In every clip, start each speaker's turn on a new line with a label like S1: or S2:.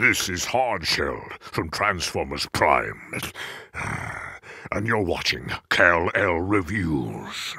S1: This is Hardshell from Transformers Prime. And you're watching Kal-El Reviews.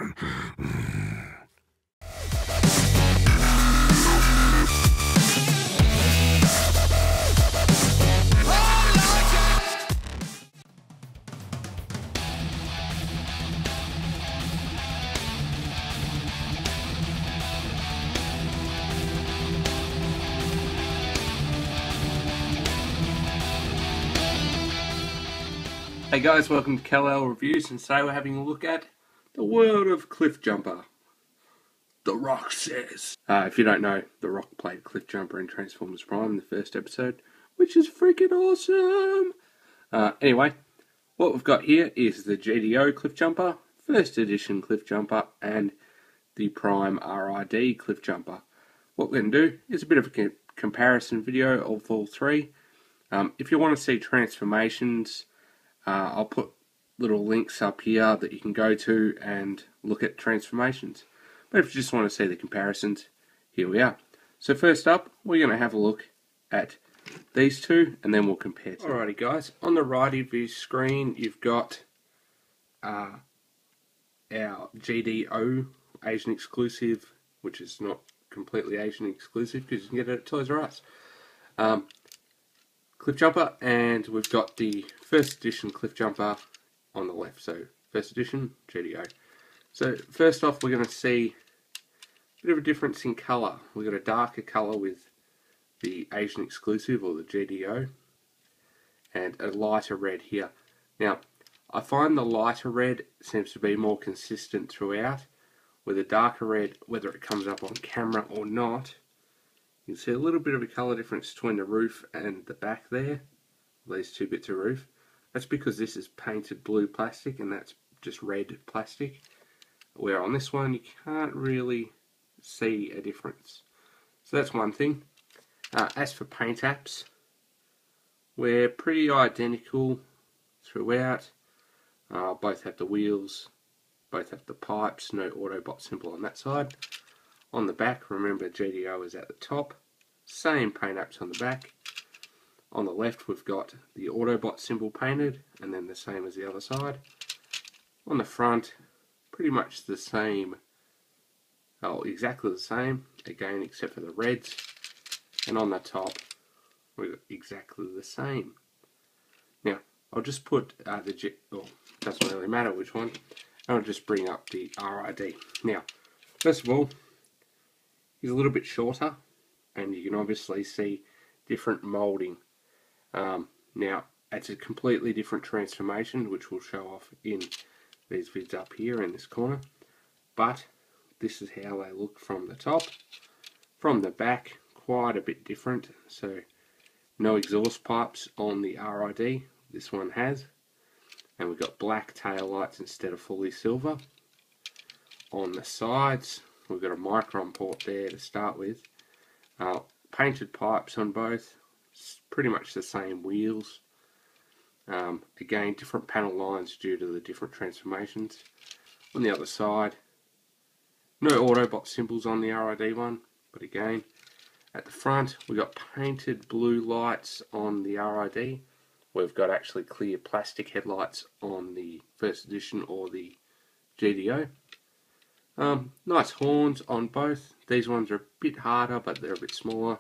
S2: Hey guys, welcome to Kal-El Reviews, and today we're having a look at the world of Cliffjumper. The Rock says. If you don't know, The Rock played Cliffjumper in Transformers Prime in the first episode, which is freaking awesome! Anyway, what we've got here is the GDO Cliffjumper, first edition Cliffjumper, and the Prime RID Cliffjumper. What we're going to do is a bit of a comparison video of all three. If you want to see transformations, I'll put little links up here that you can go to and look at transformations. But if you just want to see the comparisons, here we are. So first up, we're going to have a look at these two, and then we'll compare them. Alrighty guys, on the righty view screen, you've got our GDO Asian exclusive, which is not completely Asian exclusive because you can get it at Toys R Us. Cliffjumper, and we've got the first edition Cliffjumper on the left. So first edition GDO. So first off, we're going to see a bit of a difference in colour. We've got a darker colour with the Asian exclusive or the GDO, and a lighter red here. Now, I find the lighter red seems to be more consistent throughout, with the darker red, whether it comes up on camera or not, you can see a little bit of a colour difference between the roof and the back there, these two bits of roof. That's because this is painted blue plastic and that's just red plastic, where on this one you can't really see a difference. So that's one thing. As for paint apps, we're pretty identical throughout. Both have the wheels, both have the pipes, no Autobot symbol on that side. On the back, remember GDO is at the top, same paint apps on the back. On the left we've got the Autobot symbol painted, and then the same as the other side. On the front, pretty much the same, exactly the same, again except for the reds. And on the top, we've got exactly the same. Now, I'll just put doesn't really matter which one, I'll just bring up the RID. Now, first of all, he's a little bit shorter, and you can obviously see different moulding. Now, it's a completely different transformation, which we'll show off in these vids up here in this corner. But this is how they look from the top. From the back, quite a bit different. So, no exhaust pipes on the RID. This one has. And we've got black tail lights instead of fully silver. On the sides, we've got a micron port there to start with. Painted pipes on both. It's pretty much the same wheels. Again, different panel lines due to the different transformations. On the other side, no Autobot symbols on the RID one, but again, at the front we've got painted blue lights on the RID. We've got actually clear plastic headlights on the first edition or the GDO. Nice horns on both. These ones are a bit harder, but they're a bit smaller.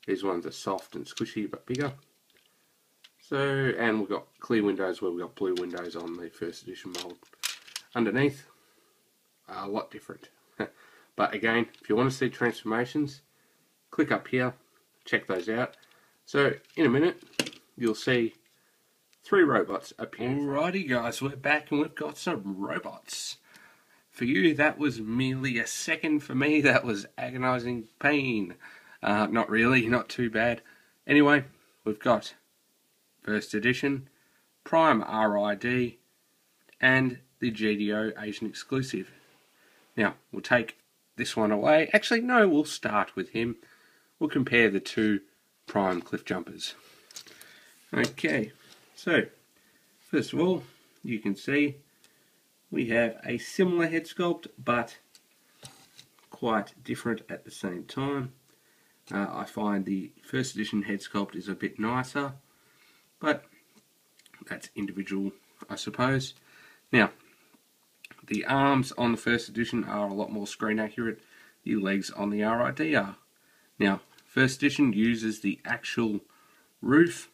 S2: These ones are soft and squishy, but bigger. So, and we've got clear windows where we've got blue windows on the first edition mould. Underneath, a lot different. But again, if you want to see transformations, click up here, check those out. So, in a minute, you'll see three robots appear. Alrighty guys, we're back and we've got some robots. For you, that was merely a second. For me, that was agonizing pain. Not really, not too bad. Anyway, we've got first edition, Prime RID, and the GDO Asian exclusive. Now, we'll take this one away. Actually, no, we'll start with him. We'll compare the two Prime Cliffjumpers. Okay, so, first of all, you can see we have a similar head sculpt, but quite different at the same time. I find the first edition head sculpt is a bit nicer, but that's individual, I suppose. Now, the arms on the first edition are a lot more screen accurate. The legs on the RID are. Now, first edition uses the actual roof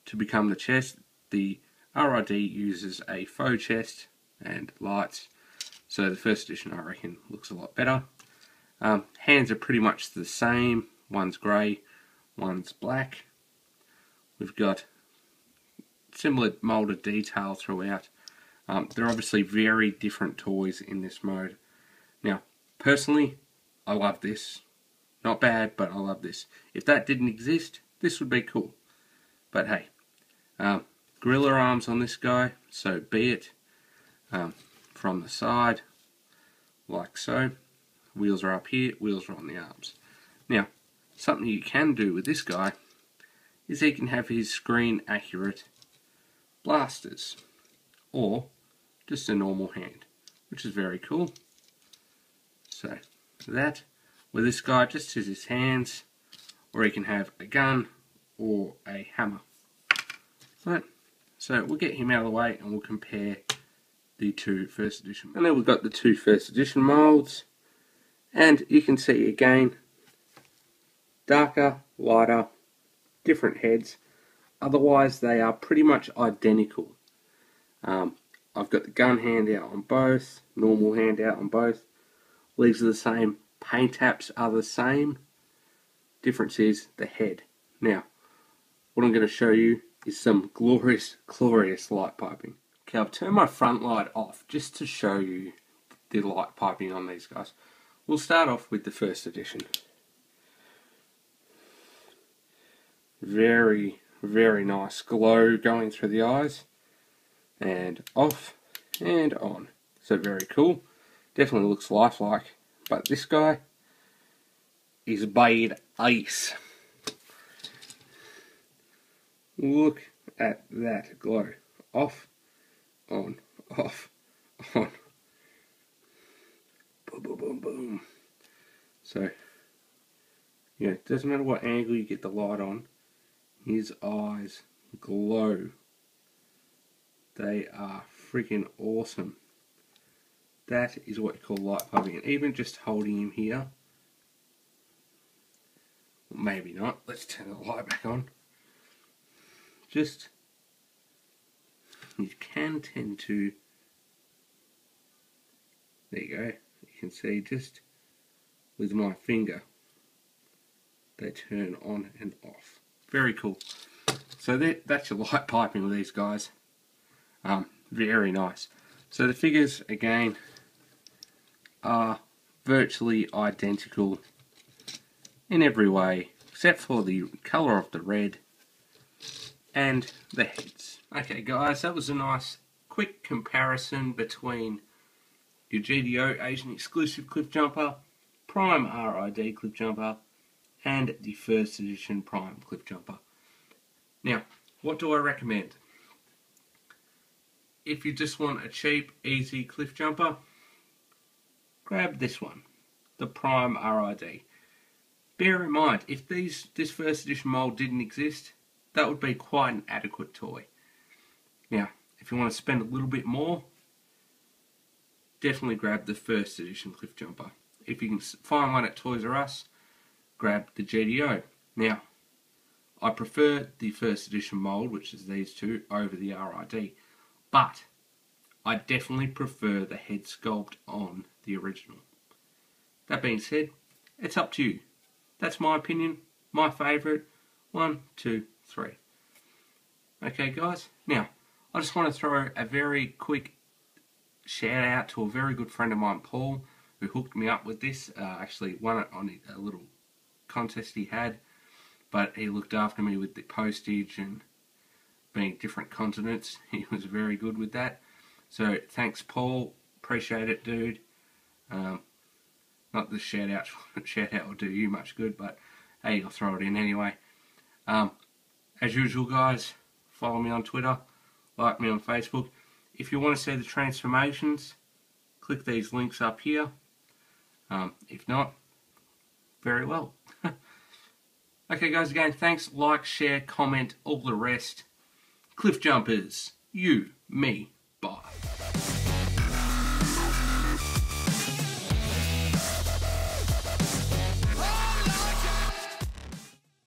S2: to become the chest. The RID uses a faux chest and lights. So the first edition, I reckon, looks a lot better. Hands are pretty much the same. One's grey, one's black. We've got similar moulded detail throughout. They're obviously very different toys in this mode. Now, personally, I love this. Not bad, but I love this. If that didn't exist, this would be cool. But hey, gorilla arms on this guy, so be it. From the side, like so. Wheels are up here, wheels are on the arms. Now, something you can do with this guy is he can have his screen accurate blasters, or just a normal hand, which is very cool. So, that, with this guy just has his hands, or he can have a gun or a hammer. Right, so we'll get him out of the way and we'll compare the two first edition. And then we've got the two first edition molds, and you can see again, darker, lighter, different heads. Otherwise, they are pretty much identical. I've got the gun hand out on both, normal hand out on both. Legs are the same, paint apps are the same. Difference is the head. Now, what I'm going to show you is some glorious, glorious light piping. Okay, I'll turn my front light off just to show you the light piping on these guys. We'll start off with the first edition. Very, very nice glow going through the eyes. And off and on. So very cool. Definitely looks lifelike. But this guy is Bade Ace. Look at that glow. Off, on, off, on. Boom, boom, boom, boom. So, yeah, it doesn't matter what angle you get the light on. His eyes glow. They are freaking awesome. That is what you call light piping. And even just holding him here, maybe not. Let's turn the light back on. Just, you can tend to, there you go. You can see just with my finger, they turn on and off. Very cool. So that's your light piping with these guys. Very nice. So the figures, again, are virtually identical in every way, except for the colour of the red and the heads. Okay guys, that was a nice quick comparison between your GDO Asian exclusive Cliffjumper, Prime RID Cliffjumper, and the first edition Prime Cliffjumper. Now, what do I recommend? If you just want a cheap, easy Cliffjumper, grab this one, the Prime RID. Bear in mind, if this first edition mold didn't exist, that would be quite an adequate toy. Now, if you want to spend a little bit more, definitely grab the first edition Cliffjumper. If you can find one at Toys R Us, grab the GDO. Now, I prefer the first edition mold, which is these two, over the RID. But I definitely prefer the head sculpt on the original. That being said, it's up to you. That's my opinion, my favourite. 1, 2, 3. Okay guys, now I just want to throw a very quick shout out to a very good friend of mine, Paul, who hooked me up with this. Actually won it on a little contest he had, but he looked after me with the postage and being different continents. He was very good with that. So thanks Paul, appreciate it dude. Not the shout out will do you much good, but hey, I'll throw it in anyway. As usual guys, follow me on Twitter, like me on Facebook. If you want to see the transformations, click these links up here. If not, very well. Okay guys, again, thanks, like, share, comment, all the rest. Cliff Jumpers, you, me,